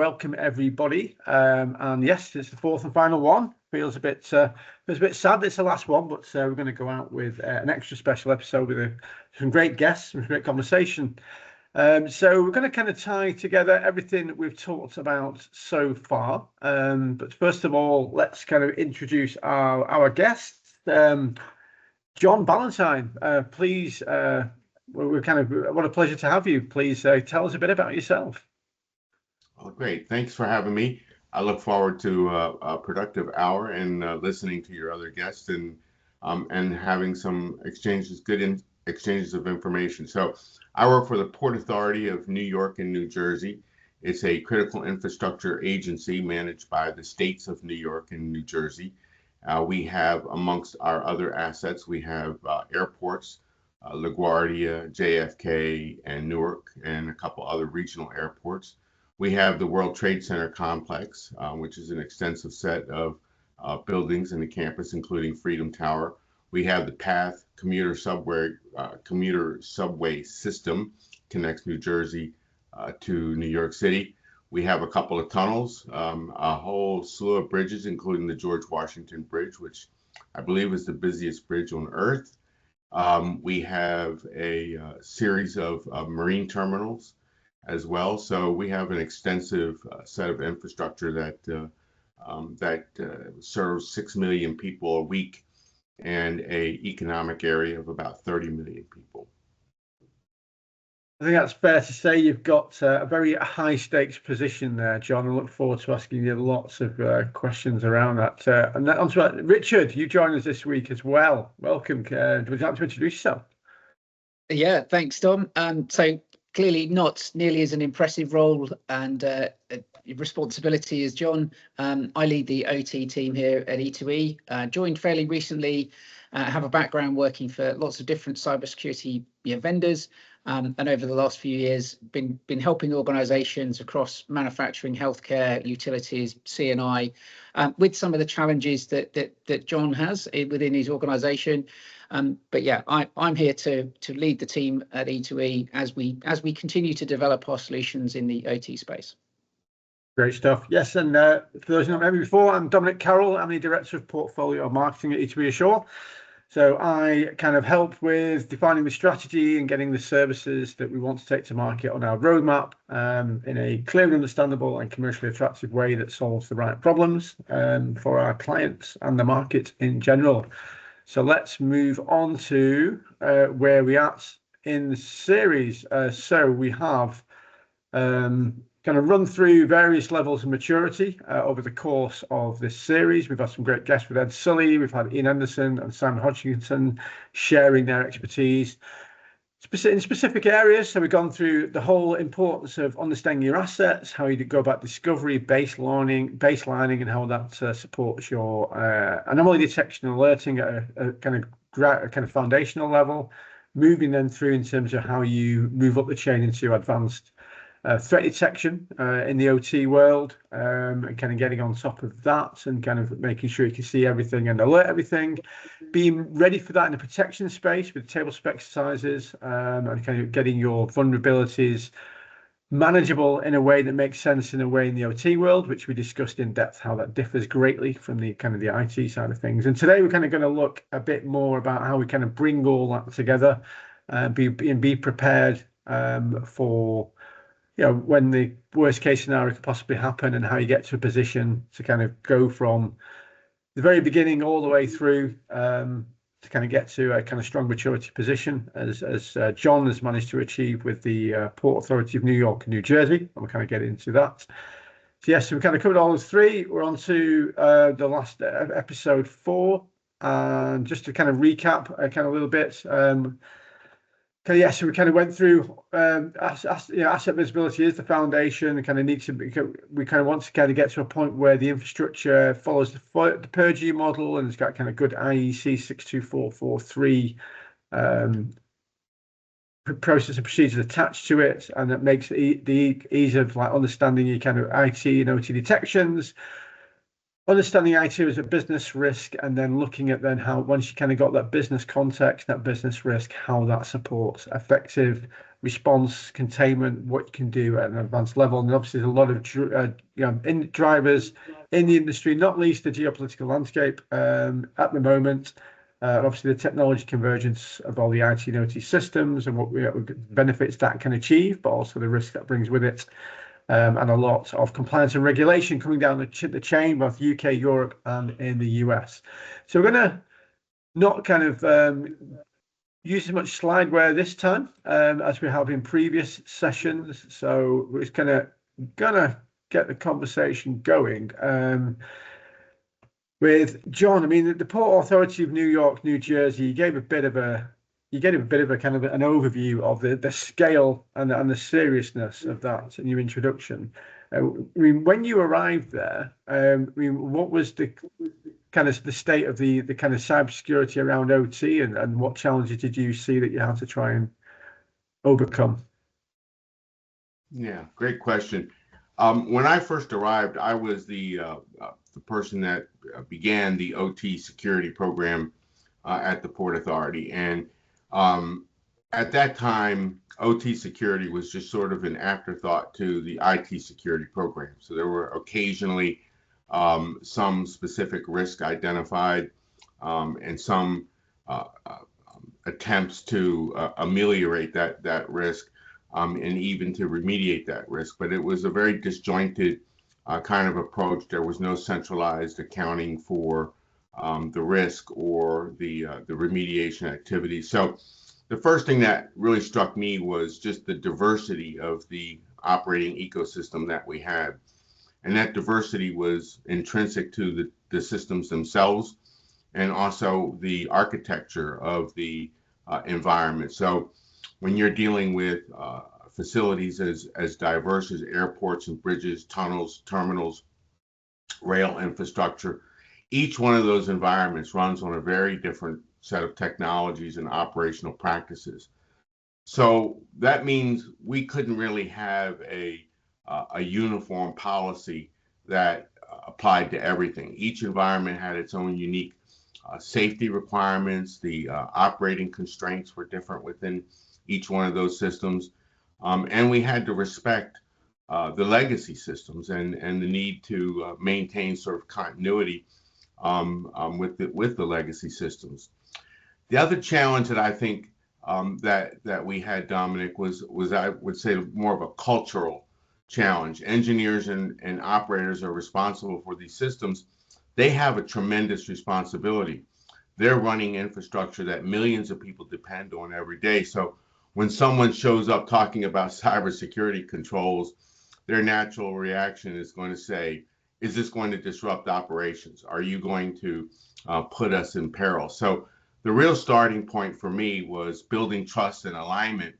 Welcome everybody, and yes, it's the fourth and final one. Feels a bit sad that it's the last one, but we're going to go out with an extra special episode with some great guests, some great conversation. So we're going to kind of tie together everything that we've talked about so far. But first of all, let's kind of introduce our guests. John Ballantyne, please. What a pleasure to have you. Please tell us a bit about yourself. Well, great. Thanks for having me. I look forward to a productive hour and listening to your other guests and having some good exchanges of information. So I work for the Port Authority of New York and New Jersey. It's a critical infrastructure agency managed by the states of New York and New Jersey. We have, amongst our other assets, we have airports, LaGuardia, JFK, and Newark, and a couple other regional airports. We have the World Trade Center complex, which is an extensive set of buildings in the campus, including Freedom Tower. We have the PATH commuter subway system, connects New Jersey to New York City. We have a couple of tunnels, a whole slew of bridges, including the George Washington Bridge, which I believe is the busiest bridge on Earth. We have a series of marine terminals as well. So we have an extensive set of infrastructure that serves 6 million people a week and a economic area of about 30 million people. I think that's fair to say. You've got a very high stakes position there, John. I look forward to asking you lots of questions around that. And onto that, Richard, you joined us this week as well. Welcome. Would you like to introduce yourself? Yeah, thanks, Tom. So clearly not nearly as an impressive role and responsibility as John. I lead the OT team here at E2E. Joined fairly recently, have a background working for lots of different cybersecurity vendors, and over the last few years been helping organisations across manufacturing, healthcare, utilities, C&I, with some of the challenges that John has within his organisation. But yeah, I'm here to lead the team at E2E as we continue to develop our solutions in the OT space. Great stuff. Yes, and for those who don't know me before, I'm Dominic Carroll. I'm the Director of Portfolio Marketing at E2E Assure. So I kind of help with defining the strategy and getting the services that we want to take to market on our roadmap in a clear and understandable and commercially attractive way that solves the right problems for our clients and the market in general. So let's move on to where we're at in the series. So we have kind of run through various levels of maturity over the course of this series. We've had some great guests with Ed Sully, we've had Ian Anderson and Simon Hodgkinson sharing their expertise in specific areas. So we've gone through the whole importance of understanding your assets, how you go about discovery, baselining, and how that supports your anomaly detection and alerting at a kind of foundational level, moving then through in terms of how you move up the chain into advanced threat detection in the OT world, and kind of getting on top of that and kind of making sure you can see everything and alert everything, being ready for that in the protection space with tablespoon exercises, and kind of getting your vulnerabilities manageable in a way that makes sense in a way in the OT world, which we discussed in depth how that differs greatly from the kind of the IT side of things. And today we're kind of going to look a bit more about how we kind of bring all that together and be prepared for when the worst case scenario could possibly happen, and how you get to a position to kind of go from the very beginning all the way through to kind of get to a kind of strong maturity position as John has managed to achieve with the Port Authority of New York and New Jersey. And we'll kind of get into that. So yes, so we kind of covered all those three. We're on to the last episode 4, and just to kind of recap kind of a little bit. Yeah, so we kind of went through asset visibility is the foundation. We kind of want to kind of get to a point where the infrastructure follows the Purview model and it's got kind of good IEC 62443 process and procedures attached to it, and that makes the ease of like understanding your kind of IT and OT detections, understanding IT as a business risk, and then looking at then how, once you kind of got that business context, that business risk, how that supports effective response, containment, what you can do at an advanced level. And obviously, there's a lot of drivers in the industry, not least the geopolitical landscape at the moment. Obviously, the technology convergence of all the IT and OT systems and what benefits that can achieve, but also the risk that brings with it. And a lot of compliance and regulation coming down the chain, both UK, Europe, and in the US. So we're going to not kind of use as much slideware this time as we have in previous sessions. So we're just gonna get the conversation going with John. I mean, the Port Authority of New York, New Jersey, you gave a bit of a kind of an overview of the scale and the seriousness of that in your introduction. I mean, when you arrived there, I mean, what was the kind of the state of the kind of cybersecurity around OT, and what challenges did you see that you had to try and overcome? Yeah, great question. When I first arrived, I was the person that began the OT security program at the Port Authority, and at that time, OT security was just sort of an afterthought to the IT security program. So there were occasionally some specific risk identified and some attempts to ameliorate that risk and even to remediate that risk. But it was a very disjointed kind of approach. There was no centralized accounting for the risk or the remediation activity. So the first thing that really struck me was just the diversity of the operating ecosystem that we had. And that diversity was intrinsic to the systems themselves and also the architecture of the environment. So when you're dealing with facilities as diverse as airports and bridges, tunnels, terminals, rail infrastructure, each one of those environments runs on a very different set of technologies and operational practices. So that means we couldn't really have a uniform policy that applied to everything. Each environment had its own unique safety requirements. The operating constraints were different within each one of those systems. And we had to respect the legacy systems and the need to maintain sort of continuity with the legacy systems. The other challenge that I think that we had, Dominic, was I would say more of a cultural challenge. Engineers and operators are responsible for these systems. They have a tremendous responsibility. They're running infrastructure that millions of people depend on every day. So when someone shows up talking about cybersecurity controls, their natural reaction is going to say, is this going to disrupt operations? Are you going to put us in peril? So the real starting point for me was building trust and alignment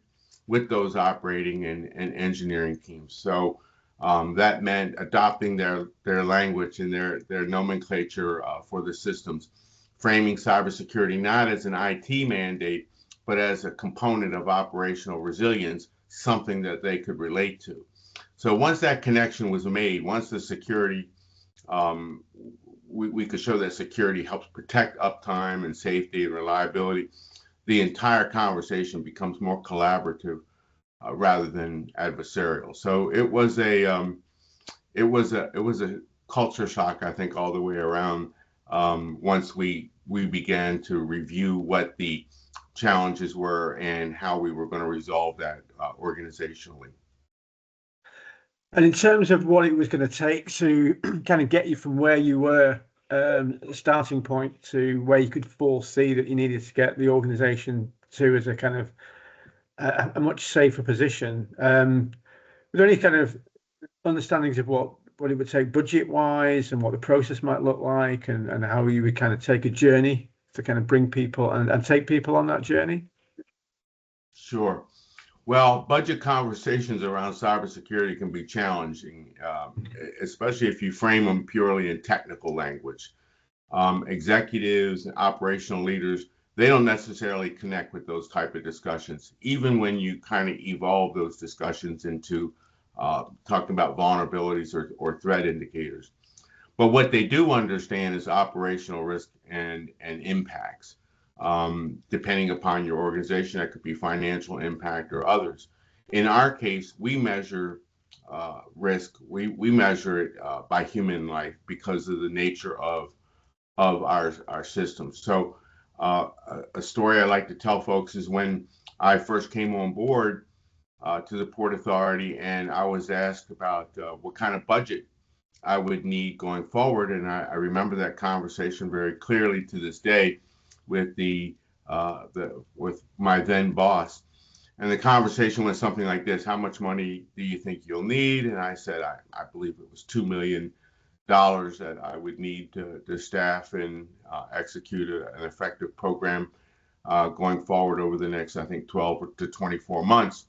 with those operating and engineering teams. So that meant adopting their language and their nomenclature for the systems, framing cybersecurity not as an IT mandate, but as a component of operational resilience, something that they could relate to. So once that connection was made, once the security, we could show that security helps protect uptime and safety and reliability, the entire conversation becomes more collaborative rather than adversarial. So it was a culture shock, I think, all the way around once we began to review what the challenges were and how we were going to resolve that organizationally. And in terms of what it was going to take to kind of get you from where you were starting point to where you could foresee that you needed to get the organization to as a kind of a much safer position, were there any kind of understandings of what it would take budget wise and what the process might look like and how you would kind of take a journey to kind of bring people and take people on that journey? Sure. Well, budget conversations around cybersecurity can be challenging, especially if you frame them purely in technical language. Executives and operational leaders, they don't necessarily connect with those type of discussions, even when you kind of evolve those discussions into talking about vulnerabilities or threat indicators. But what they do understand is operational risk and impacts. depending upon your organization. That could be financial impact or others. In our case, we measure risk. We measure it by human life because of the nature of our system. So a story I like to tell folks is when I first came on board to the Port Authority, and I was asked about what kind of budget I would need going forward. And I remember that conversation very clearly to this day with with my then boss. And the conversation was something like this: how much money do you think you'll need? And I said, I believe it was $2 million that I would need to staff and execute an effective program going forward over the next, I think, 12 to 24 months.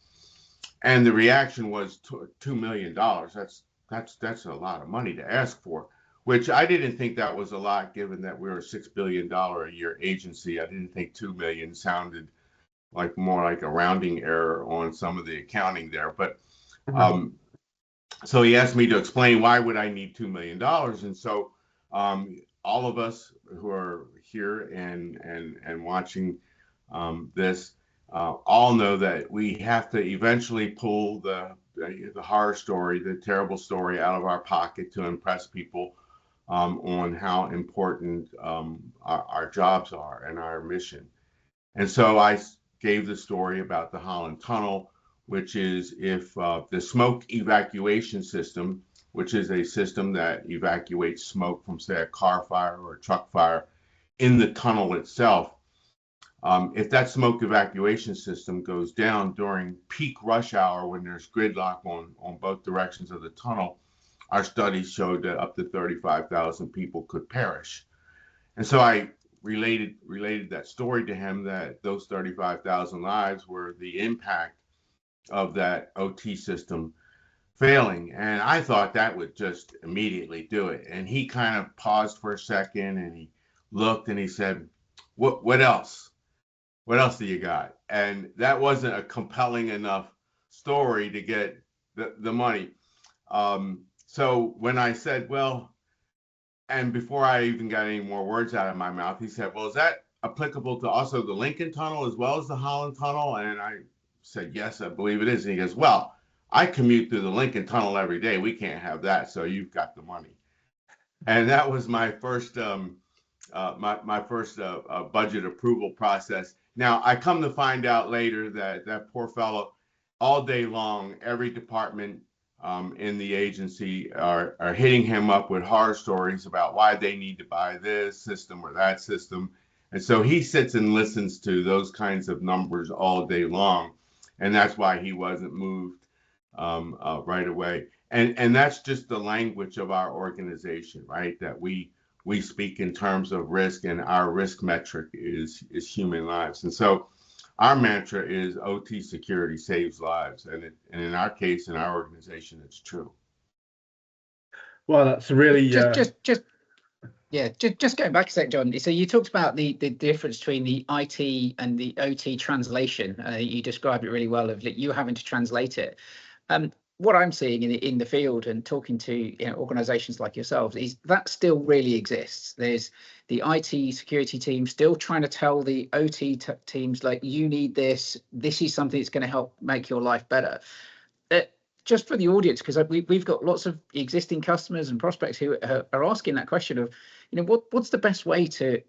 And the reaction was $2 million. That's a lot of money to ask for, which I didn't think that was a lot, given that we're a $6 billion a year agency. I didn't think 2 million sounded like more like a rounding error on some of the accounting there. But so he asked me to explain why would I need $2 million. And so all of us who are here and watching this all know that we have to eventually pull the horror story, the terrible story out of our pocket to impress people on how important our jobs are and our mission. And so I gave the story about the Holland Tunnel, which is if the smoke evacuation system, which is a system that evacuates smoke from, say, a car fire or a truck fire in the tunnel itself, if that smoke evacuation system goes down during peak rush hour when there's gridlock on both directions of the tunnel, our studies showed that up to 35,000 people could perish. And so I related that story to him, that those 35,000 lives were the impact of that OT system failing. And I thought that would just immediately do it. And he kind of paused for a second and he looked and he said, what else? What else do you got? And that wasn't a compelling enough story to get the money. So when I said, well, and before I even got any more words out of my mouth, he said, well, is that applicable to also the Lincoln Tunnel as well as the Holland Tunnel? And I said, yes, I believe it is. And he goes, well, I commute through the Lincoln Tunnel every day. We can't have that. So you've got the money. And that was my first budget approval process. Now, I come to find out later that that poor fellow, all day long, every department in the agency are hitting him up with horror stories about why they need to buy this system or that system. And so he sits and listens to those kinds of numbers all day long. And that's why he wasn't moved right away. And that's just the language of our organization, right? That we speak in terms of risk, and our risk metric is human lives. And so our mantra is OT security saves lives. And in our case, in our organization, it's true. Well, that's really just going back a sec, John. So you talked about the difference between the IT and the OT translation. You described it really well, of you having to translate it. What I'm seeing in the field and talking to organizations like yourselves is that still really exists. There's the IT security team still trying to tell the OT teams, like, you need this is something that's going to help make your life better. Just for the audience, because we've got lots of existing customers and prospects who are asking that question of, what's the best way to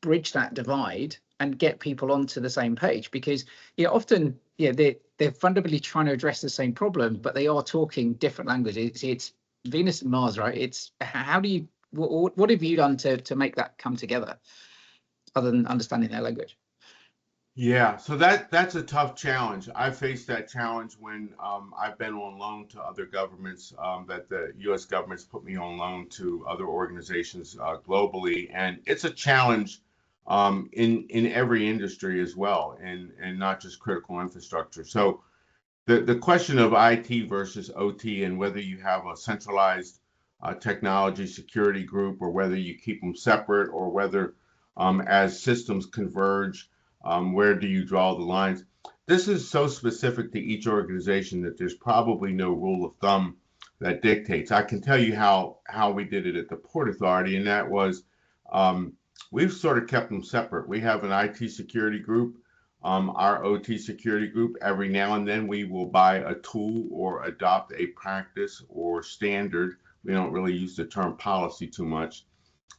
bridge that divide and get people onto the same page? Because often they're fundamentally trying to address the same problem, but they are talking different languages. It's Venus and Mars, right? It's how do you what have you done to make that come together, other than understanding their language? Yeah, so that's a tough challenge. I faced that challenge when I've been on loan to other governments, that the U.S. government's put me on loan to other organizations globally, and it's a challenge in every industry as well, and not just critical infrastructure. So the question of IT versus OT, and whether you have a centralized technology security group, or whether you keep them separate, or whether as systems converge, where do you draw the lines? This is so specific to each organization that there's probably no rule of thumb that dictates. I can tell you how we did it at the Port Authority, and that was we've sort of kept them separate. We have an IT security group, our OT security group. Every now and then we will buy a tool or adopt a practice or standard. We don't really use the term policy too much.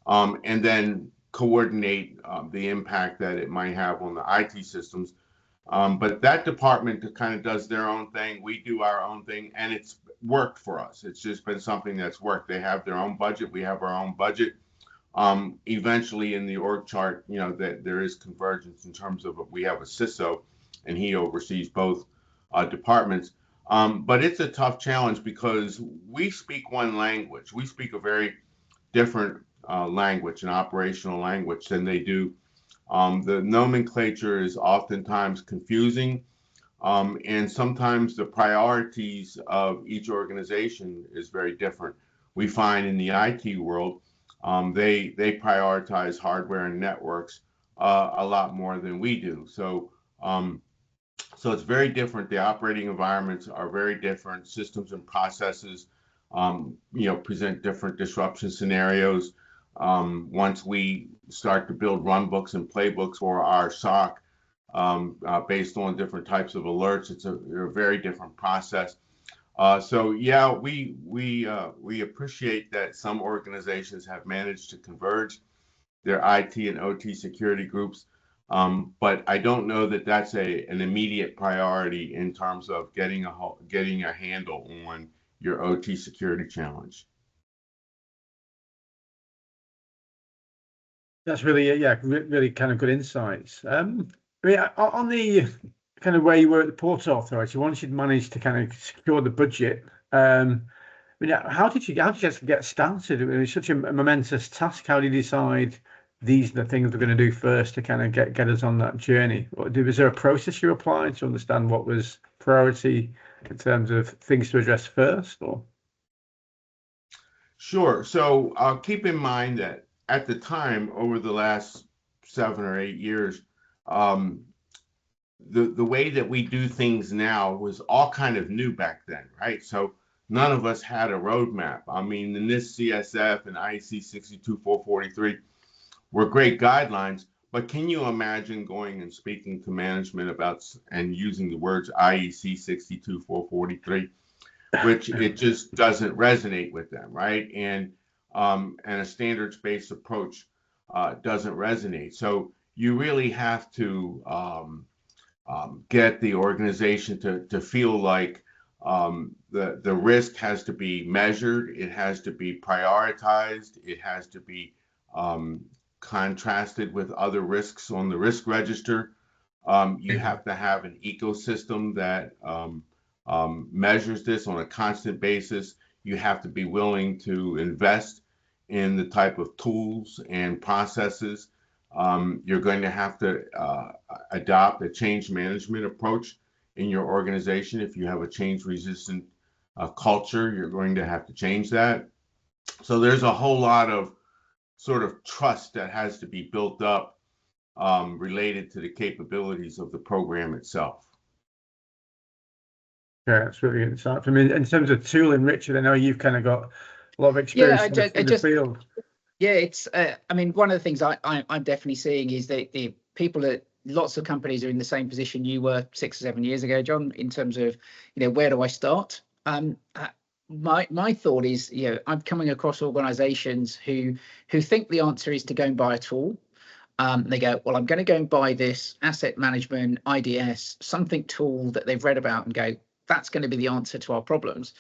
And then coordinate the impact that it might have on the IT systems. But that department kind of does their own thing. We do our own thing, and it's worked for us. It's just been something that's worked. They have their own budget. We have our own budget. Eventually in the org chart, that there is convergence in terms of we have a CISO, and he oversees both departments. But it's a tough challenge because we speak one language. We speak a very different language, an operational language, than they do. The nomenclature is oftentimes confusing, and sometimes the priorities of each organization is very different. We find in the IT world, they prioritize hardware and networks a lot more than we do. So it's very different. The operating environments are very different. Systems and processes, present different disruption scenarios. Once we start to build run books and playbooks for our SOC based on different types of alerts, it's a very different process. So yeah, we appreciate that some organizations have managed to converge their IT and OT security groups, but I don't know that that's an immediate priority in terms of getting a handle on your OT security challenge. That's really, really kind of good insights. I mean, on the kind of where you were at the Port Authority, once you'd managed to kind of secure the budget, I mean, how did you actually get started? It was such a momentous task. How did you decide these are the things we're going to do first to kind of get us on that journey? Was there a process you applied to understand what was priority in terms of things to address first? Or Sure. So keep in mind that at the time, over the last 7 or 8 years, the way that we do things now was all kind of new back then, right? So none of us had a roadmap. I mean, the NIST CSF and IEC 62443 were great guidelines, but can you imagine going and speaking to management about and using the words IEC 62443, which it just doesn't resonate with them, right? And a standards-based approach doesn't resonate. So you really have to get the organization to feel like the risk has to be measured, it has to be prioritized, it has to be contrasted with other risks on the risk register. You have to have an ecosystem that measures this on a constant basis. You have to be willing to invest in the type of tools and processes. You're going to have to adopt a change management approach in your organization. If you have a change resistant culture, you're going to have to change that. So there's a whole lot of sort of trust that has to be built up related to the capabilities of the program itself. yeah, that's really insightful. I mean, in terms of tooling, Richard, I know you've kind of got a lot of experience in the field. Yeah, it's. I mean, one of the things I'm definitely seeing is that the people at lots of companies are in the same position you were 6 or 7 years ago, John, in terms of, where do I start? My thought is, I'm coming across organizations who think the answer is to go and buy a tool. They go, well, I'm going to go and buy this asset management, IDS, something tool that they've read about and go, that's going to be the answer to our problems.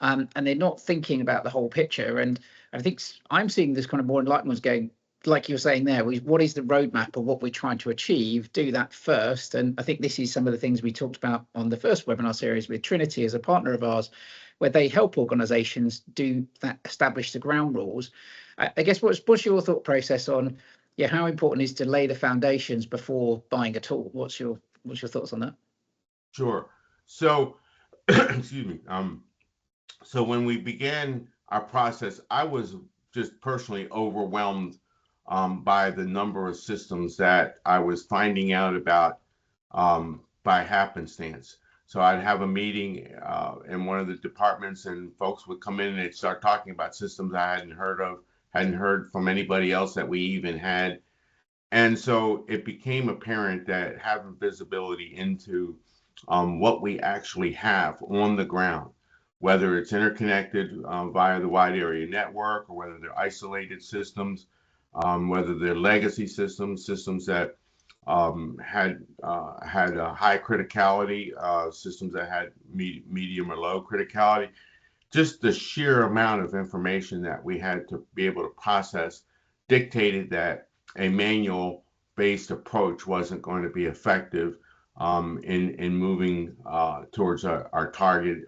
And they're not thinking about the whole picture. And I think I'm seeing this kind of more enlightened ones going, like you were saying there, what is the roadmap of what we're trying to achieve? Do that first. And I think this is some of the things we talked about on the first webinar series with Trinity as a partner of ours, where they help organizations do that, establish the ground rules. I guess what's your thought process on, how important is to lay the foundations before buying a tool? What's your thoughts on that? Sure. So, excuse me. So when we began our process, I was just personally overwhelmed by the number of systems that I was finding out about by happenstance. So I'd have a meeting in one of the departments, and folks would come in and they'd start talking about systems I hadn't heard of, hadn't heard from anybody else that we even had And so it became apparent that having visibility into what we actually have on the ground, whether it's interconnected via the wide area network, or whether they're isolated systems, whether they're legacy systems, systems that had a high criticality, systems that had medium or low criticality. Just the sheer amount of information that we had to be able to process dictated that a manual-based approach wasn't going to be effective in moving towards our target,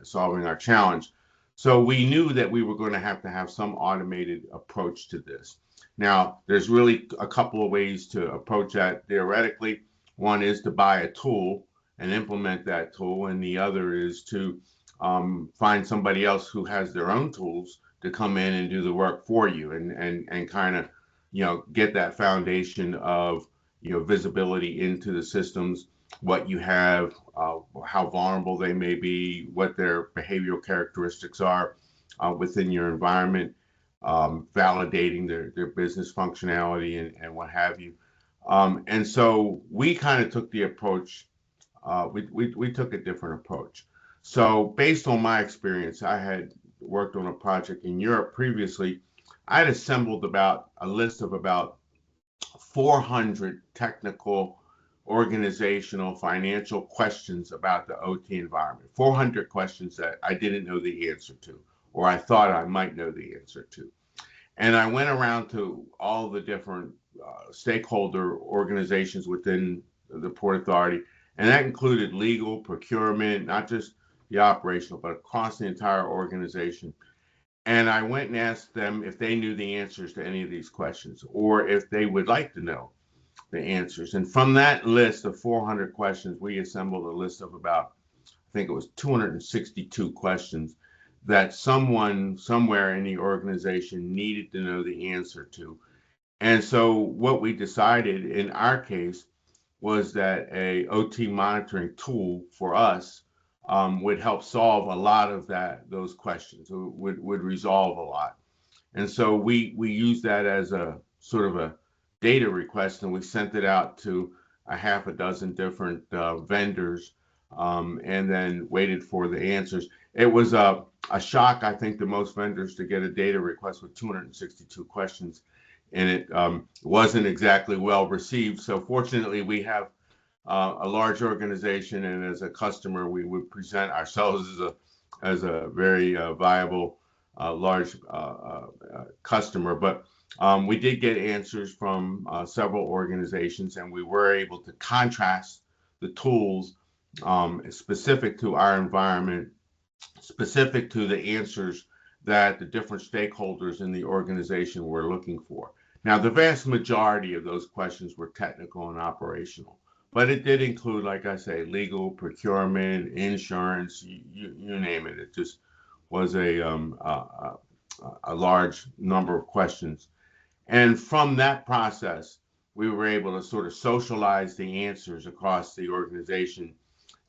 solving our challenge. So we knew that we were going to have some automated approach to this. Now, there's really a couple of ways to approach that theoretically. One is to buy a tool and implement that tool, and the other is to find somebody else who has their own tools to come in and do the work for you, and kind of, get that foundation of, visibility into the systems, what you have, how vulnerable they may be, what their behavioral characteristics are within your environment, validating their business functionality and what have you. And so we kind of took the approach, we took a different approach. So based on my experience, I had worked on a project in Europe previously. I had assembled a list of about 400 technical, organizational, financial questions about the OT environment. 400 questions that I didn't know the answer to, or I thought I might know the answer to. And I went around to all the different stakeholder organizations within the Port Authority, and that included legal, procurement, not just the operational, but across the entire organization. And I went and asked them if they knew the answers to any of these questions, or if they would like to know the answers. And from that list of 400 questions, we assembled a list of about, I think it was 262 questions that someone somewhere in the organization needed to know the answer to. And so what we decided in our case was that a OT monitoring tool for us would help solve a lot of those questions, would resolve a lot. And so we used that as a sort of a data request, and we sent it out to a half a dozen different vendors, and then waited for the answers. It was a shock, I think, to most vendors to get a data request with 262 questions, and it wasn't exactly well received. So fortunately, we have a large organization, and as a customer, we would present ourselves as a very viable large customer. But we did get answers from several organizations, and we were able to contrast the tools specific to our environment, specific to the answers that the different stakeholders in the organization were looking for. Now, the vast majority of those questions were technical and operational, but it did include, like I say, legal, procurement, insurance, you name it. It just was a large number of questions. And from that process, we were able to sort of socialize the answers across the organization.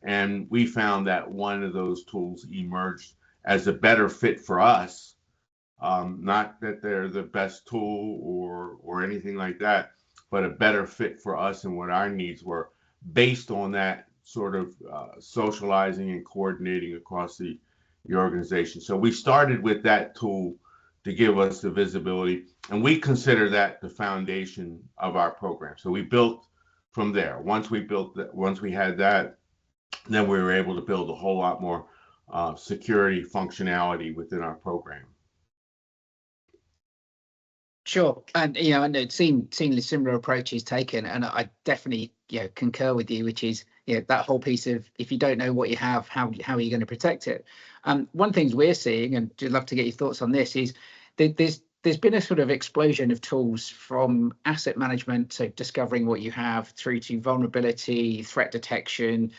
And we found that one of those tools emerged as a better fit for us. Not that they're the best tool or anything like that, but a better fit for us and what our needs were, based on that sort of socializing and coordinating across the organization. So we started with that tool to give us the visibility, and we consider that the foundation of our program. So we built from there. Once we had that, then we were able to build a whole lot more security functionality within our program. Sure, and and I've seen similar approaches taken, and I definitely concur with you, which is that whole piece of, if you don't know what you have, how are you going to protect it? One thing we're seeing, and I'd love to get your thoughts on this, is that there's been a sort of explosion of tools, from asset management, so discovering what you have, through to vulnerability, threat detection,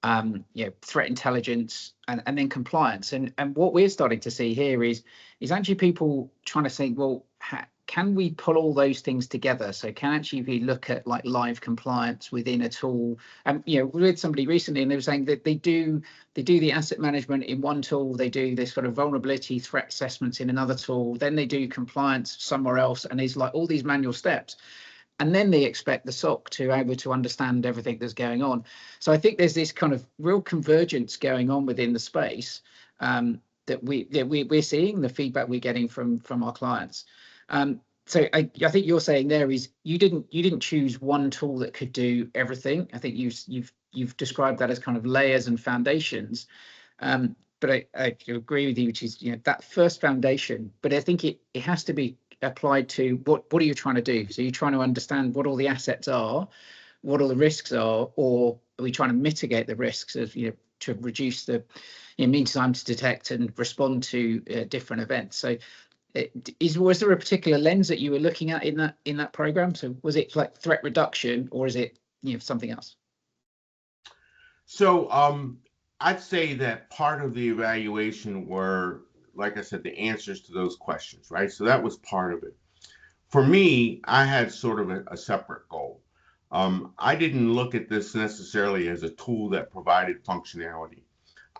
threat intelligence, and then compliance. And what we're starting to see here is actually people trying to think, well, can we pull all those things together? So can actually we look at like live compliance within a tool? We had somebody recently, and they were saying that they do the asset management in one tool, they do this sort of vulnerability threat assessments in another tool, then they do compliance somewhere else, and there's like all these manual steps. and then they expect the SOC to be able to understand everything that's going on. So I think there's this kind of real convergence going on within the space that we're seeing, the feedback we're getting from our clients. So I think you're saying there is you didn't choose one tool that could do everything. I think you've described that as kind of layers and foundations. But I agree with you, which is, you know, that first foundation. But I think it has to be applied to what are you trying to do? So you're trying to understand what all the assets are, what all the risks are, or are we trying to mitigate the risks of, you know, to reduce the mean time to detect and respond to different events? So was there a particular lens that you were looking at in that program? So was it like threat reduction, or is it, you know, something else? So I'd say that part of the evaluation were, like I said, the answers to those questions, right? So that was part of it. For me, I had sort of a separate goal. I didn't look at this necessarily as a tool that provided functionality.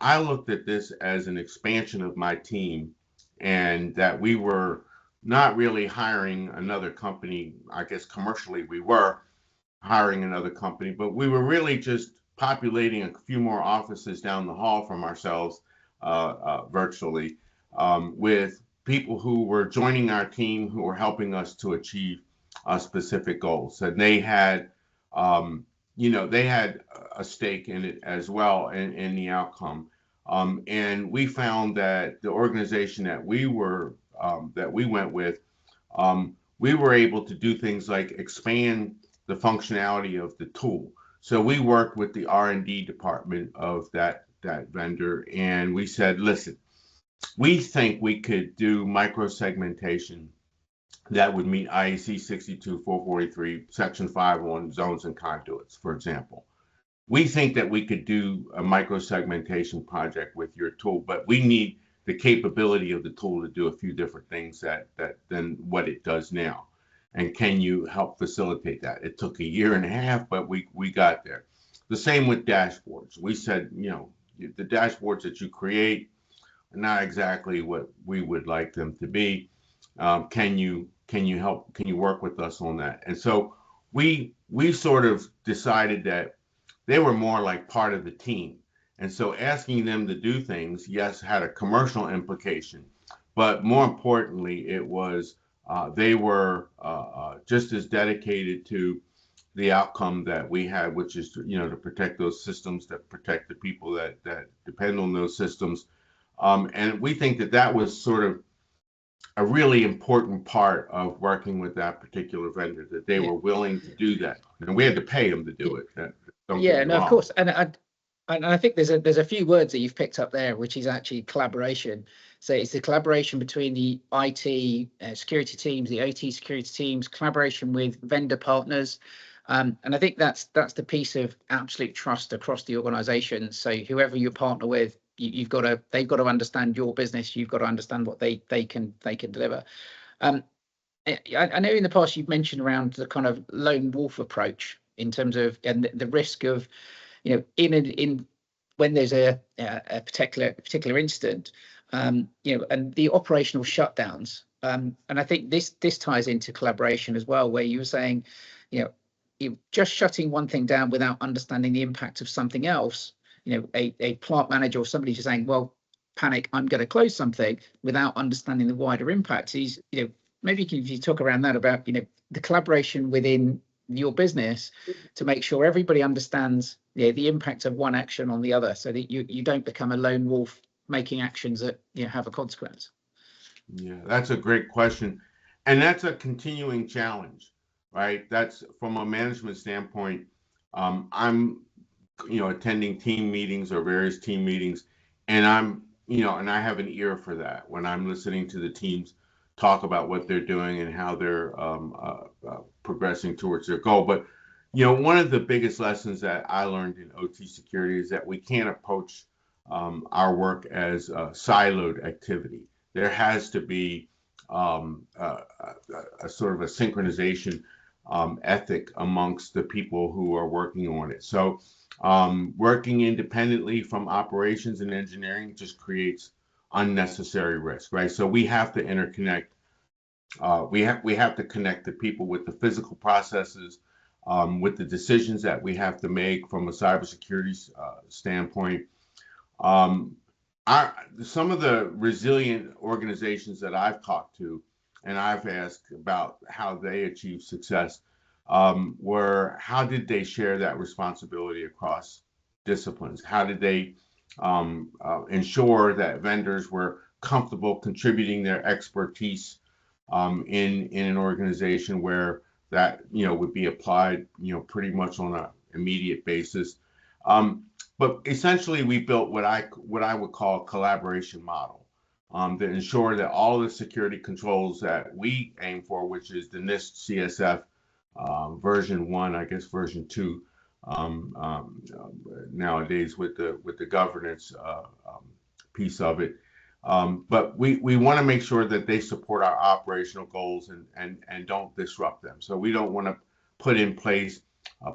I looked at this as an expansion of my team, and that we were not really hiring another company. I guess commercially we were hiring another company, but we were really just populating a few more offices down the hall from ourselves virtually with people who were joining our team, who were helping us to achieve specific goals. And they had, they had a stake in it as well, in the outcome. And we found that the organization that we went with, we were able to do things like expand the functionality of the tool. So we worked with the R&D department of that vendor, and we said, listen, we think we could do microsegmentation that would meet IEC 62443 Section 5 on zones and conduits, for example. We think that we could do a microsegmentation project with your tool, but we need the capability of the tool to do a few different things than what it does now. And can you help facilitate that? It took 1.5 years, but we got there. The same with dashboards. We said, you know, the dashboards that you create are not exactly what we would like them to be. Can you help? Can you work with us on that? And so we sort of decided that they were more like part of the team. And so asking them to do things, yes, had a commercial implication, but more importantly, it was they were just as dedicated to the outcome that we had, which is to, to protect those systems, that protect the people that depend on those systems. And we think that was sort of a really important part of working with that particular vendor, that they were willing to do that, and we had to pay them to do it. Of course, and I think there's a few words that you've picked up there, which is actually collaboration. So it's the collaboration between the IT security teams, the OT security teams, collaboration with vendor partners, and I think that's the piece of absolute trust across the organisation. So whoever you partner with, they've got to understand your business. You've got to understand what they can deliver. I know in the past you've mentioned around the kind of lone wolf approach in terms of and the risk of, in when there's a particular incident, and the operational shutdowns. And I think this ties into collaboration as well, where you were saying, just shutting one thing down without understanding the impact of something else. A plant manager or somebody just saying, well, panic, I'm going to close something without understanding the wider impact. Is, maybe if you talk around that about, the collaboration within your business to make sure everybody understands the impact of one action on the other, so that you don't become a lone wolf making actions that have a consequence. Yeah, that's a great question, and that's a continuing challenge, right? That's from a management standpoint. I'm attending team meetings or various team meetings, and I'm and I have an ear for that when I'm listening to the teams talk about what they're doing and how they're progressing towards their goal. But one of the biggest lessons that I learned in OT security is that we can't approach our work as a siloed activity. There has to be a sort of a synchronization ethic amongst the people who are working on it. So working independently from operations and engineering just creates unnecessary risk, right? So we have to interconnect we have to connect the people with the physical processes, with the decisions that we have to make from a cybersecurity standpoint. Um, some of the resilient organizations that I've talked to and I've asked about how they achieve success were how did they share that responsibility across disciplines? How did they ensure that vendors were comfortable contributing their expertise in an organization where that would be applied pretty much on an immediate basis. But essentially, we built what I would call a collaboration model to ensure that all the security controls that we aim for, which is the NIST CSF version 1, I guess version 2 nowadays with the governance piece of it. But we want to make sure that they support our operational goals and don't disrupt them. So we don't want to put in place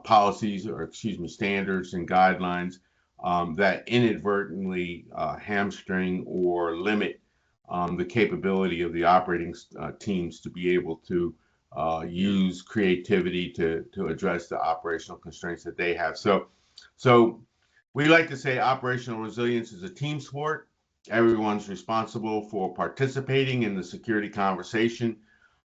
policies or standards and guidelines that inadvertently hamstring or limit the capability of the operating teams to be able to use creativity to address the operational constraints that they have. So we like to say operational resilience is a team sport. Everyone's responsible for participating in the security conversation.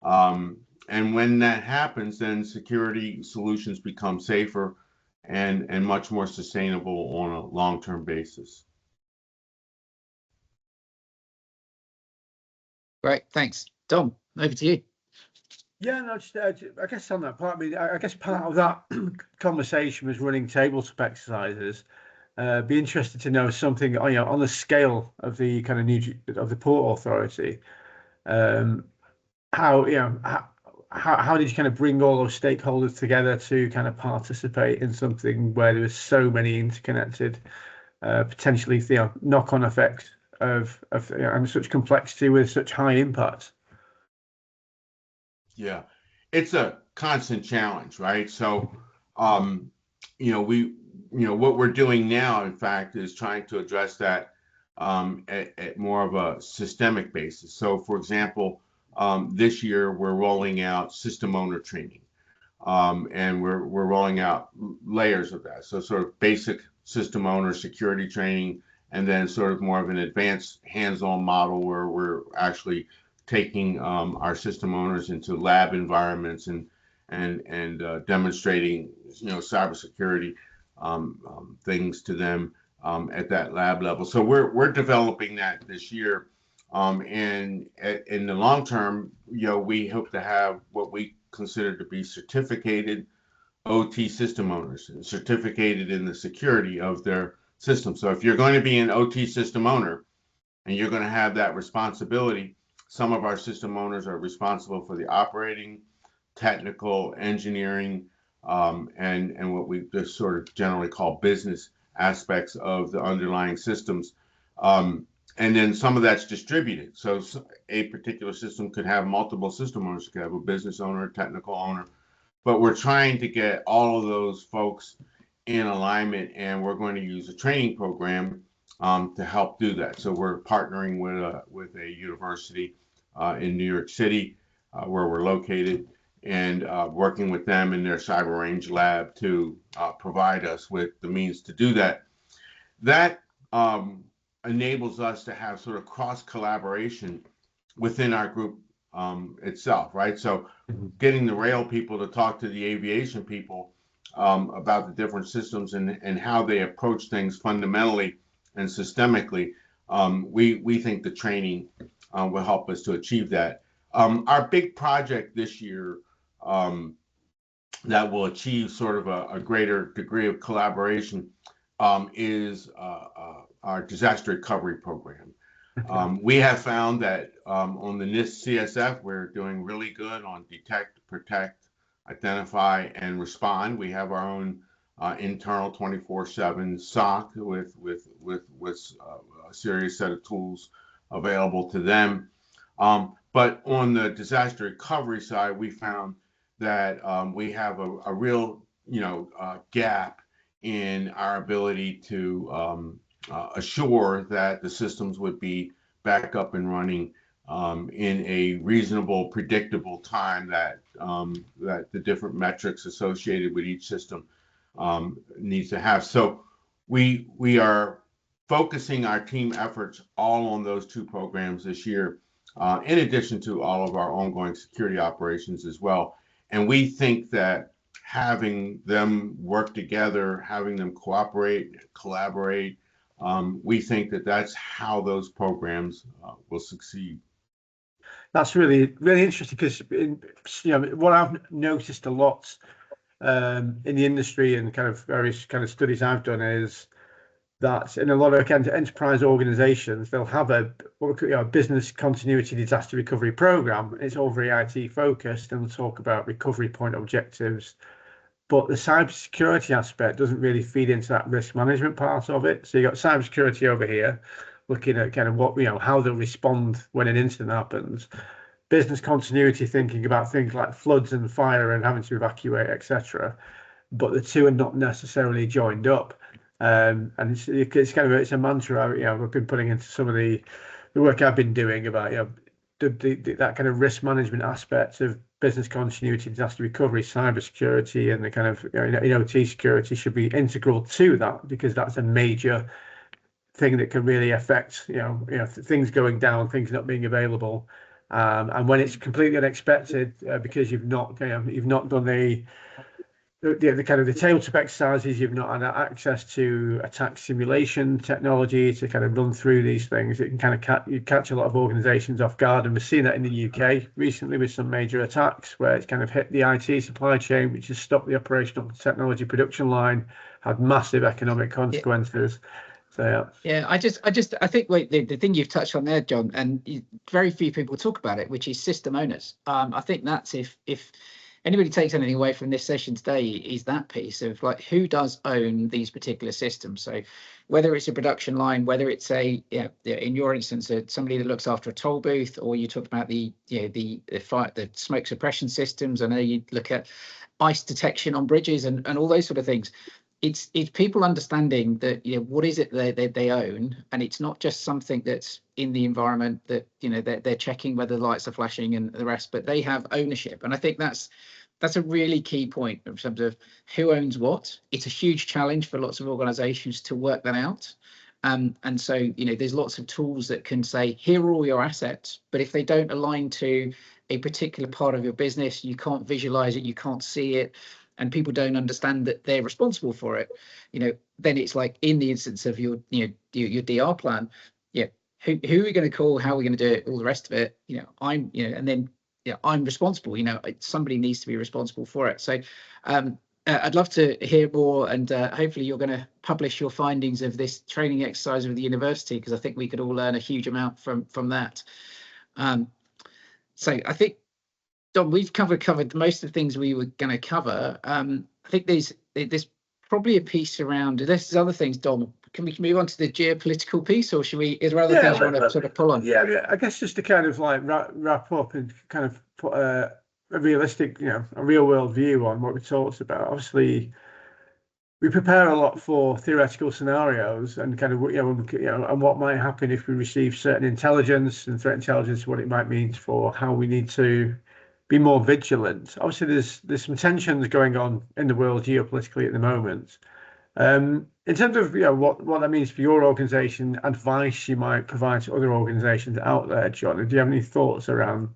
And when that happens, then security solutions become safer and much more sustainable on a long-term basis. Great, thanks. Dom, over to you. Yeah, no, just, I guess on that part, I guess part of that conversation was running tabletop exercises. Be interested to know something on the scale of the kind of the Port Authority. How did you kind of bring all those stakeholders together to kind of participate in something where there was so many interconnected, potentially knock-on effects of and such complexity with such high impact? Yeah, it's a constant challenge, right? So, what we're doing now, in fact, is trying to address that at more of a systemic basis. So, for example, this year we're rolling out system owner training, and we're rolling out layers of that. So, sort of basic system owner security training, and then sort of more of an advanced hands-on model where we're actually taking our system owners into lab environments and demonstrating cybersecurity things to them at that lab level. So we're developing that this year, and in the long term, we hope to have what we consider to be certificated OT system owners, certificated in the security of their system. So if you're going to be an OT system owner and you're going to have that responsibility, some of our system owners are responsible for the operating, technical, engineering, and what we just sort of generally call business aspects of the underlying systems. And then some of that's distributed. So a particular system could have multiple system owners, could have a business owner, a technical owner, but we're trying to get all of those folks in alignment, and we're going to use a training program to help do that. So we're partnering with a university in New York City, where we're located, and working with them in their cyber range lab to provide us with the means to do that. That enables us to have sort of cross collaboration within our group itself, right? So getting the rail people to talk to the aviation people about the different systems and how they approach things fundamentally and systemically, we think the training will help us to achieve that. Our big project this year that will achieve sort of a greater degree of collaboration is our disaster recovery program. We have found that on the NIST CSF, we're doing really good on detect, protect, identify, and respond. We have our own internal 24/7 SOC with a serious set of tools available to them. But on the disaster recovery side, we found that we have a real gap in our ability to assure that the systems would be back up and running in a reasonable, predictable time that that the different metrics associated with each system needs to have. So we are focusing our team efforts all on those two programs this year, in addition to all of our ongoing security operations as well. And we think that having them work together, having them cooperate, collaborate, we think that that's how those programs will succeed. That's really, really interesting because, what I've noticed a lot in the industry and kind of various kind of studies I've done is that in a lot of kind of enterprise organizations, they'll have a business continuity disaster recovery program. It's all very IT focused and they'll talk about recovery point objectives. But the cybersecurity aspect doesn't really feed into that risk management part of it. So you got cybersecurity over here, looking at kind of what, how they'll respond when an incident happens. Business continuity, thinking about things like floods and fire and having to evacuate, etc. But the two are not necessarily joined up. And it's kind of it's a mantra I've been putting into some of the work I've been doing about that kind of risk management aspect of business continuity, disaster recovery, cybersecurity, and the kind of OT security should be integral to that, because that's a major thing that can really affect things going down, things not being available, and when it's completely unexpected because you've not done the kind of the tabletop exercises, you've not had access to attack simulation technology to kind of run through these things. It can kind of catch a lot of organizations off guard, and we've seen that in the UK recently with some major attacks where it's kind of hit the IT supply chain, which has stopped the operational technology production line, had massive economic consequences. So I think the thing you've touched on there, John, and very few people talk about it, which is system owners. I think that's if anybody takes anything away from this session today, is that piece of like, who does own these particular systems? So whether it's a production line, whether it's in your instance, somebody that looks after a toll booth, or you talk about the smoke suppression systems. I know you look at ice detection on bridges and all those sort of things. It's people understanding that what is it they own, and it's not just something that's in the environment that they're checking whether the lights are flashing and the rest, but they have ownership. And I think that's a really key point in terms of who owns what. It's a huge challenge for lots of organizations to work that out. And so there's lots of tools that can say, here are all your assets, but if they don't align to a particular part of your business, you can't visualize it, you can't see it, and people don't understand that they're responsible for it, then it's like in the instance of your DR plan, who are we going to call, how are we going to do it, all the rest of it, and then I'm responsible, somebody needs to be responsible for it. So I'd love to hear more, and hopefully you're going to publish your findings of this training exercise with the university, because I think we could all learn a huge amount from that. So I think, Dom, we've covered most of the things we were going to cover. I think there's probably a piece around, there's other things, Dom. Can we move on to the geopolitical piece, or is there other things you want to sort of pull on? Yeah, I guess just to kind of like wrap up and kind of put a realistic, a real world view on what we talked about. Obviously, we prepare a lot for theoretical scenarios and kind of and what might happen if we receive certain intelligence and threat intelligence, what it might mean for how we need to be more vigilant. Obviously, there's some tensions going on in the world geopolitically at the moment. In terms of what that means for your organisation, advice you might provide to other organisations out there, John, do you have any thoughts around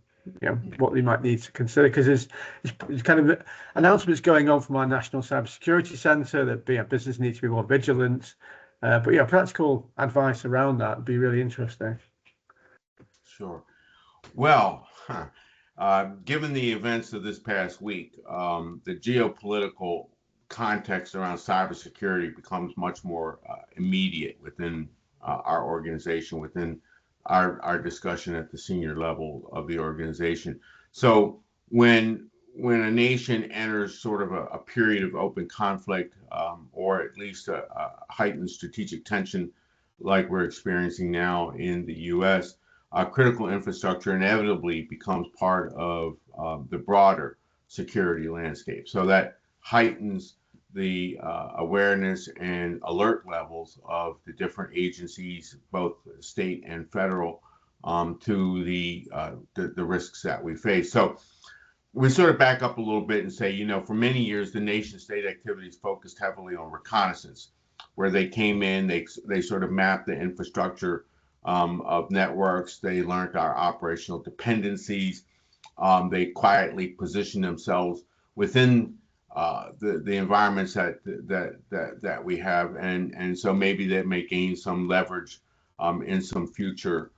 what they might need to consider? Because there's kind of announcements going on from our National Cybersecurity Centre that business needs to be more vigilant. But practical advice around that would be really interesting. Sure. Well, given the events of this past week, the geopolitical context around cybersecurity becomes much more immediate within our organization, within our discussion at the senior level of the organization. So when a nation enters sort of a period of open conflict, or at least a heightened strategic tension like we're experiencing now in the U.S., critical infrastructure inevitably becomes part of the broader security landscape. So that heightens the awareness and alert levels of the different agencies, both state and federal, to the risks that we face. So we sort of back up a little bit and say, you know, for many years, the nation state activities focused heavily on reconnaissance, where they came in, they sort of mapped the infrastructure of networks. They learned our operational dependencies. They quietly positioned themselves within the environments that we have, and so maybe that may gain some leverage in some future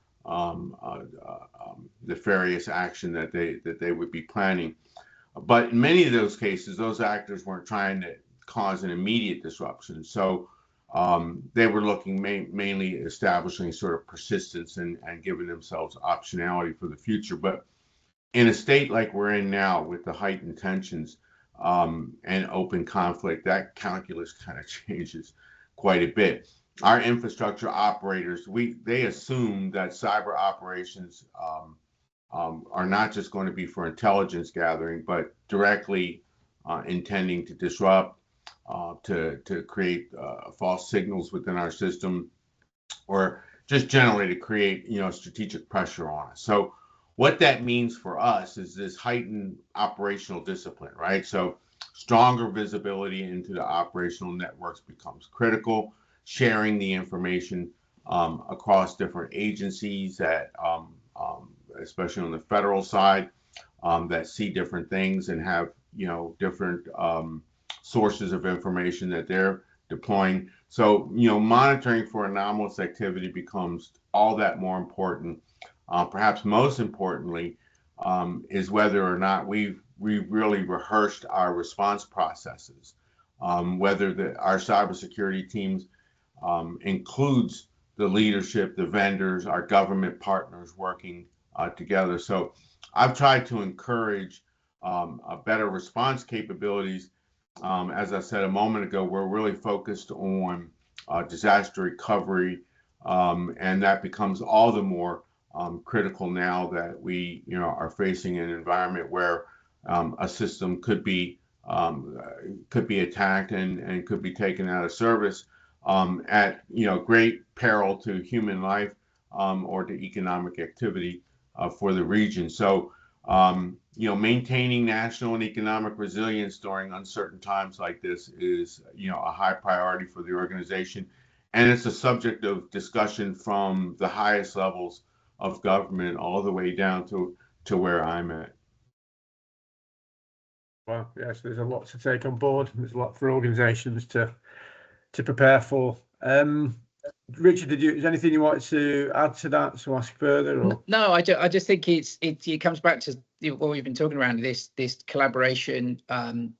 nefarious action that they would be planning. But in many of those cases, those actors weren't trying to cause an immediate disruption. So they were looking mainly establishing sort of persistence and giving themselves optionality for the future. But in a state like we're in now, with the heightened tensions and open conflict, that calculus kind of changes quite a bit. Our infrastructure operators, they assume that cyber operations are not just going to be for intelligence gathering, but directly intending to disrupt, to create false signals within our system, or just generally to create, you know, strategic pressure on us. So what that means for us is this heightened operational discipline, right? So stronger visibility into the operational networks becomes critical. Sharing the information across different agencies that, especially on the federal side, that see different things and have, you know, different sources of information that they're deploying. So, you know, monitoring for anomalous activity becomes all that more important. Perhaps most importantly, is whether or not we've really rehearsed our response processes, whether our cybersecurity teams includes the leadership, the vendors, our government partners working together. So I've tried to encourage better response capabilities. As I said a moment ago, we're really focused on disaster recovery, and that becomes all the more critical now that we, you know, are facing an environment where a system could be attacked and could be taken out of service at, you know, great peril to human life or to economic activity for the region. So, you know, maintaining national and economic resilience during uncertain times like this is, you know, a high priority for the organization, and it's a subject of discussion from the highest levels of government all the way down to where I'm at. Well, yes, there's a lot to take on board. There's a lot for organisations to prepare for. Richard, is there anything you wanted to add to that, to ask further? Or? No, I just think it comes back to what we've been talking around, this collaboration.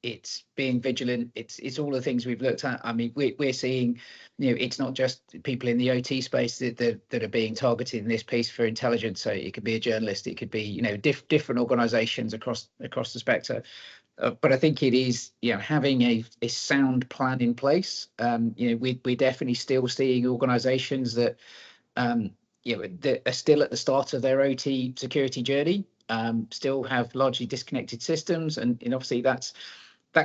It's being vigilant. It's all the things we've looked at. I mean, we're seeing, you know, it's not just people in the OT space that are being targeted in this piece for intelligence. So it could be a journalist, it could be, you know, different organisations across the spectrum. But I think it is, you know, having a sound plan in place. You know, we're definitely still seeing organisations that, you know, that are still at the start of their OT security journey, still have largely disconnected systems, and obviously that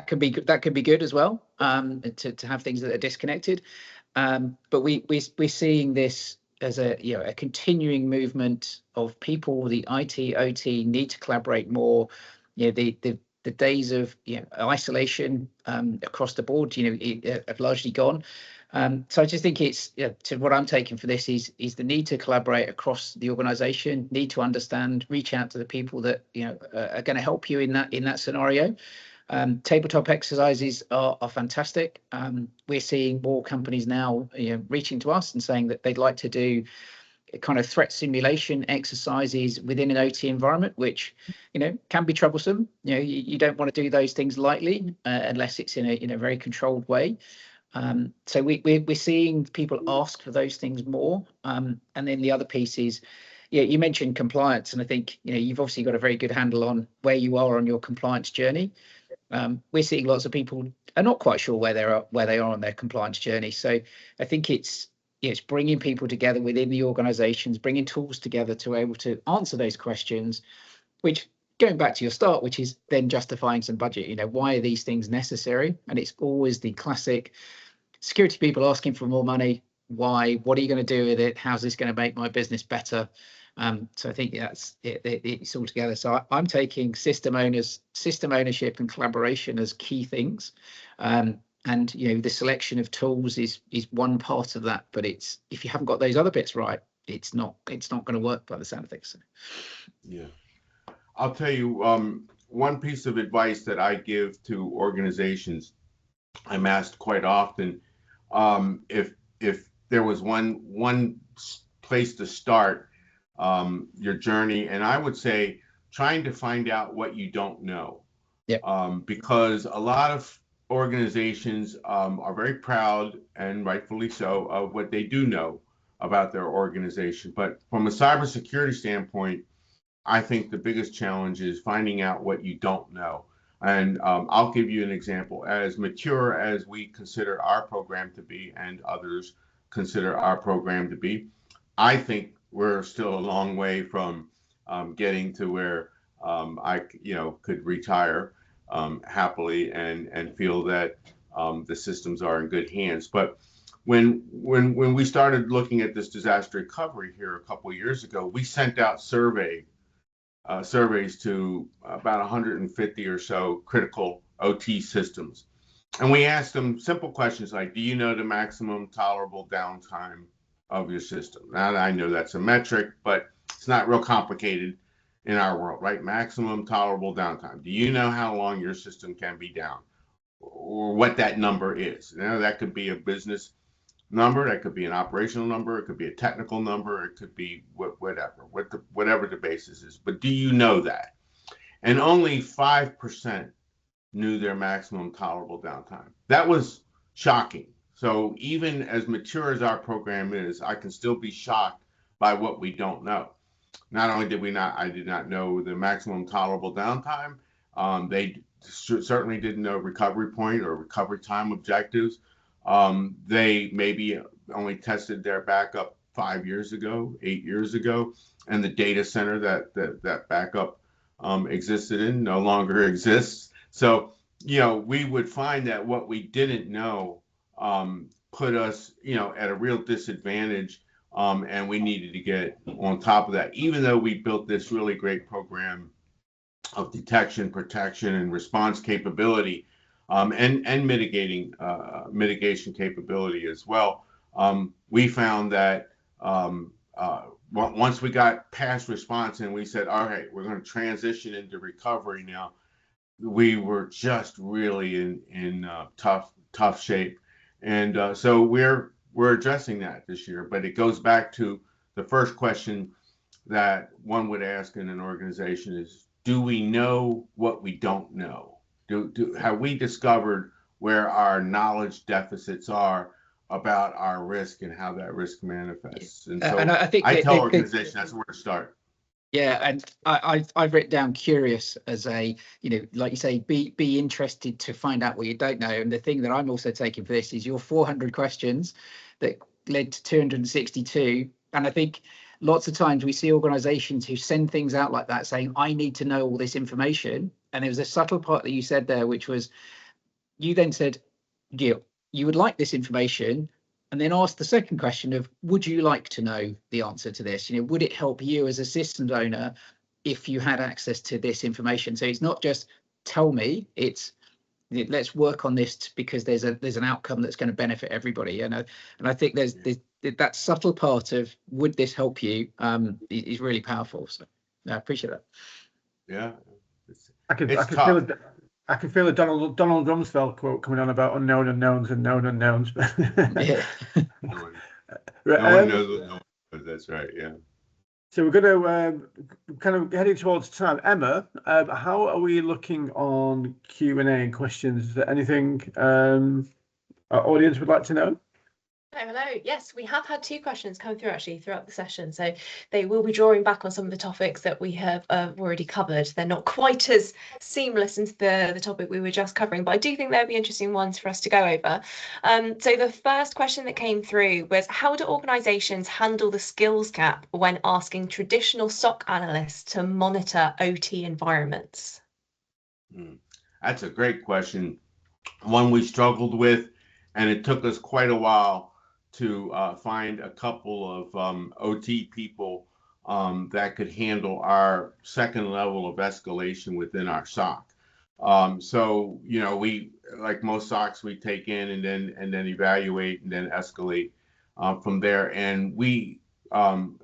could be good as well, to have things that are disconnected. But we're seeing this as a, you know, a continuing movement of people. The IT, OT need to collaborate more. You know, the days of, you know, isolation across the board, you know, have largely gone. So I just think it's, you know, to what I'm taking for this is the need to collaborate across the organisation, need to understand, reach out to the people that, you know, are going to help you in that scenario. Tabletop exercises are fantastic. We're seeing more companies now, you know, reaching to us and saying that they'd like to do kind of threat simulation exercises within an OT environment, which, you know, can be troublesome. You know, you don't want to do those things lightly unless it's in a very controlled way. So we're seeing people ask for those things more. And then the other piece is, yeah, you mentioned compliance, and I think, you know, you've obviously got a very good handle on where you are on your compliance journey. We're seeing lots of people are not quite sure where they are on their compliance journey. So I think it's bringing people together within the organizations, bringing tools together to be able to answer those questions, which, going back to your start, which is then justifying some budget. You know, why are these things necessary? And it's always the classic security people asking for more money. Why? What are you going to do with it? How's this going to make my business better? So I think it's all together. So I'm taking system ownership and collaboration as key things. And the selection of tools is one part of that, but if you haven't got those other bits right, it's not going to work by the sound of things. So. Yeah, I'll tell you one piece of advice that I give to organizations. I'm asked quite often if there was one place to start your journey, and I would say trying to find out what you don't know. Yeah. Because a lot of organizations are very proud, and rightfully so, of what they do know about their organization. But from a cybersecurity standpoint, I think the biggest challenge is finding out what you don't know. And I'll give you an example. As mature as we consider our program to be, and others consider our program to be, I think we're still a long way from getting to where I could retire happily and feel that the systems are in good hands. But when we started looking at this disaster recovery here a couple of years ago, we sent out surveys to about 150 or so critical OT systems. And we asked them simple questions like, do you know the maximum tolerable downtime of your system? Now, I know that's a metric, but it's not real complicated in our world, right? Maximum tolerable downtime. Do you know how long your system can be down, or what that number is? Now, that could be a business number, that could be an operational number, it could be a technical number, it could be whatever the basis is. But do you know that? And only 5% knew their maximum tolerable downtime. That was shocking. So even as mature as our program is, I can still be shocked by what we don't know. Not only I did not know the maximum tolerable downtime. They certainly didn't know recovery point or recovery time objectives. They maybe only tested their backup 5 years ago, 8 years ago, and the data center that backup existed in no longer exists. So, we would find that what we didn't know put us, at a real disadvantage, and we needed to get on top of that, even though we built this really great program of detection, protection, and response capability. And mitigation capability as well. We found that once we got past response and we said, all right, we're going to transition into recovery now, we were just really in tough shape. And so we're addressing that this year. But it goes back to the first question that one would ask in an organization is, do we know what we don't know? Have we discovered where our knowledge deficits are about our risk and how that risk manifests? And so I think I tell organizations that's where to start. Yeah, and I've written down curious as a, like you say, be interested to find out what you don't know. And the thing that I'm also taking for this is your 400 questions that led to 262. And I think lots of times we see organizations who send things out like that saying, I need to know all this information. And there was a subtle part that you said there, which was, you then said, Gil, you would like this information, and then asked the second question of, would you like to know the answer to this? Would it help you as a systems owner if you had access to this information? So it's not just tell me, it's let's work on this because there's an outcome that's going to benefit everybody. And I think there's that subtle part of, would this help you, is really powerful. So I appreciate that. Yeah. I can feel a Donald Rumsfeld quote coming on about unknown unknowns and known unknowns. Yeah. No one knows what no one knows. That's right. Yeah. So we're going to kind of heading towards time. Emma, how are we looking on Q&A and questions? Is there anything our audience would like to know? Hello. Yes, we have had 2 questions come through actually throughout the session. So they will be drawing back on some of the topics that we have already covered. They're not quite as seamless into the topic we were just covering, but I do think they'll be interesting ones for us to go over. So the first question that came through was, how do organisations handle the skills gap when asking traditional SOC analysts to monitor OT environments? That's a great question. One we struggled with, and it took us quite a while to find a couple of OT people that could handle our second level of escalation within our SOC. So, you know, we, like most SOCs, we take in and then evaluate and then escalate from there. And we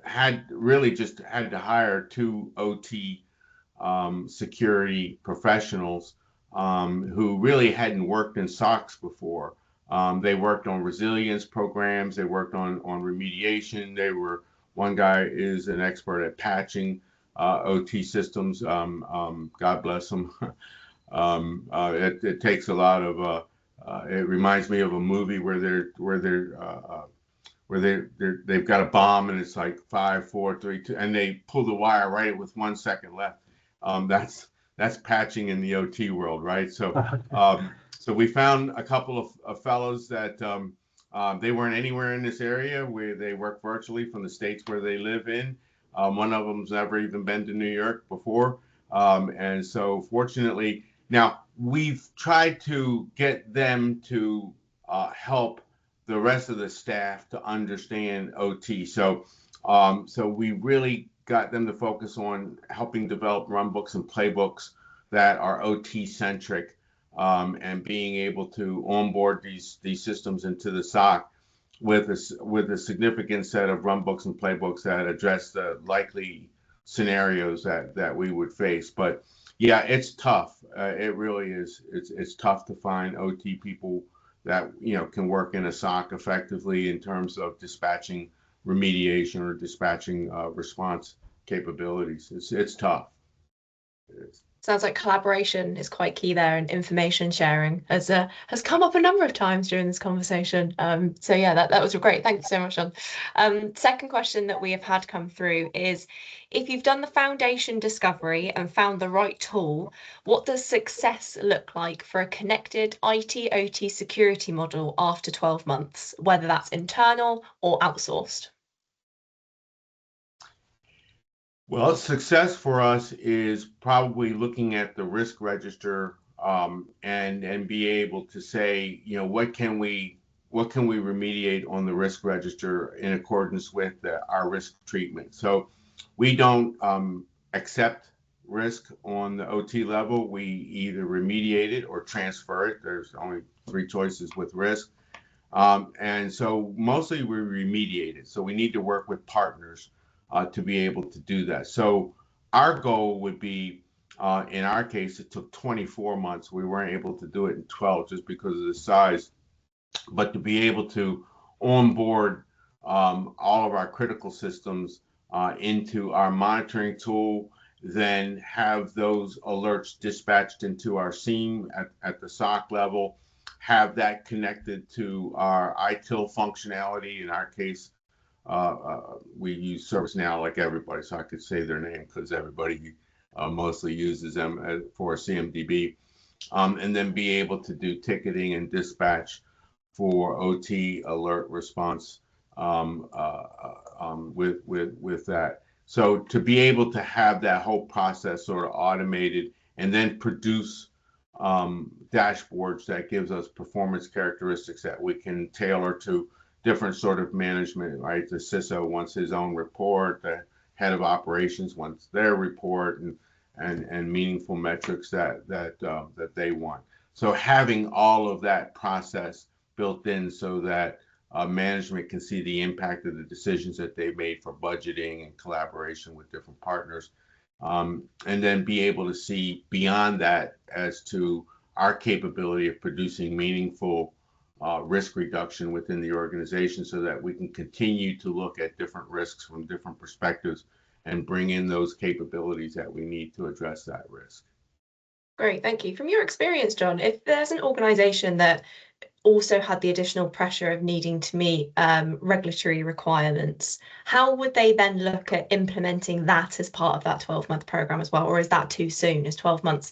had really just had to hire 2 OT security professionals who really hadn't worked in SOCs before. They worked on resilience programs. They worked on remediation. One guy is an expert at patching OT systems. God bless him. It takes a lot of. It reminds me of a movie where they've got a bomb and it's like 5, 4, 3, 2, and they pull the wire right with 1 second left. That's patching in the OT world, right? So so we found a couple of fellows that they weren't anywhere in this area where they work virtually from the states where they live in. One of them's never even been to New York before. And so fortunately, now we've tried to get them to help the rest of the staff to understand OT. So we really got them to focus on helping develop runbooks and playbooks that are OT centric, and being able to onboard these systems into the SOC with a significant set of runbooks and playbooks that address the likely scenarios that we would face. But yeah, it's tough. It really is. It's tough to find OT people that, you know, can work in a SOC effectively in terms of dispatching remediation or dispatching response capabilities. It's tough. Sounds like collaboration is quite key there, and information sharing has come up a number of times during this conversation. So yeah, that was great. Thank you so much, John. Second question that we have had come through is, if you've done the foundation discovery and found the right tool, what does success look like for a connected IT/OT security model after 12 months, whether that's internal or outsourced? Well, success for us is probably looking at the risk register, and be able to say, you know, what can we remediate on the risk register in accordance with our risk treatment. So we don't accept risk on the OT level. We either remediate it or transfer it. There's only 3 choices with risk. And so mostly we remediate it. So we need to work with partners to be able to do that. So our goal would be, in our case, it took 24 months. We weren't able to do it in 12 just because of the size, but to be able to onboard all of our critical systems into our monitoring tool, then have those alerts dispatched into our SIEM at the SOC level, have that connected to our ITIL functionality. In our case, we use ServiceNow like everybody, so I could say their name because everybody mostly uses them for CMDB, and then be able to do ticketing and dispatch for OT alert response with that. So to be able to have that whole process sort of automated and then produce dashboards that gives us performance characteristics that we can tailor to different sort of management, right? The CISO wants his own report, the head of operations wants their report, and meaningful metrics that they want. So having all of that process built in so that management can see the impact of the decisions that they've made for budgeting and collaboration with different partners, and then be able to see beyond that as to our capability of producing meaningful risk reduction within the organization, so that we can continue to look at different risks from different perspectives and bring in those capabilities that we need to address that risk. Great, thank you. From your experience, John, if there's an organization that also had the additional pressure of needing to meet regulatory requirements, how would they then look at implementing that as part of that 12-month program as well? Or is that too soon? Is 12 months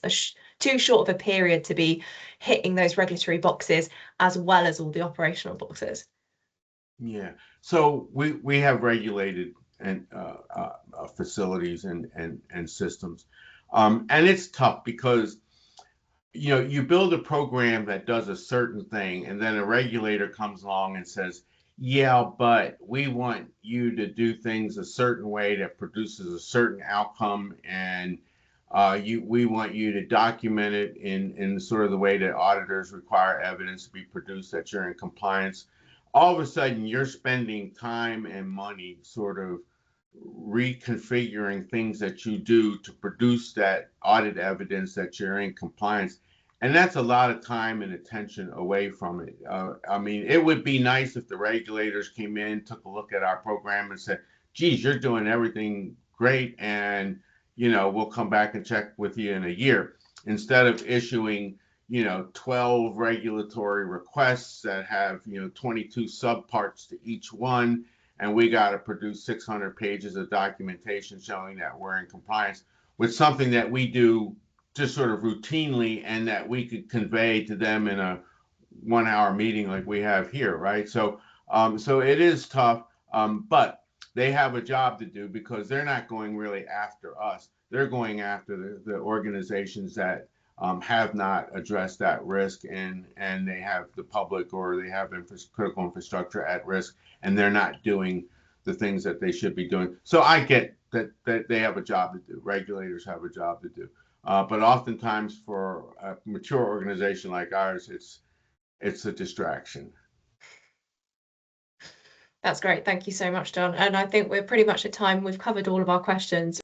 too short of a period to be hitting those regulatory boxes as well as all the operational boxes? Yeah, so we have regulated and facilities and systems, and it's tough because, you know, you build a program that does a certain thing, and then a regulator comes along and says, yeah, but we want you to do things a certain way that produces a certain outcome, and we want you to document it in sort of the way that auditors require evidence to be produced that you're in compliance. All of a sudden, you're spending time and money sort of reconfiguring things that you do to produce that audit evidence that you're in compliance. And that's a lot of time and attention away from it. I mean, it would be nice if the regulators came in, took a look at our program and said, geez, you're doing everything great, and we'll come back and check with you in a year, instead of issuing 12 regulatory requests that have 22 subparts to each one, and we got to produce 600 pages of documentation showing that we're in compliance with something that we do just sort of routinely, and that we could convey to them in a 1-hour meeting like we have here, right? So it is tough, but they have a job to do, because they're not going really after us. They're going after the organizations that have not addressed that risk, and they have the public, or they have critical infrastructure at risk, and they're not doing the things that they should be doing. So I get that they have a job to do. Regulators have a job to do. But oftentimes for a mature organization like ours, it's a distraction. That's great. Thank you so much, John. And I think we're pretty much at time. We've covered all of our questions.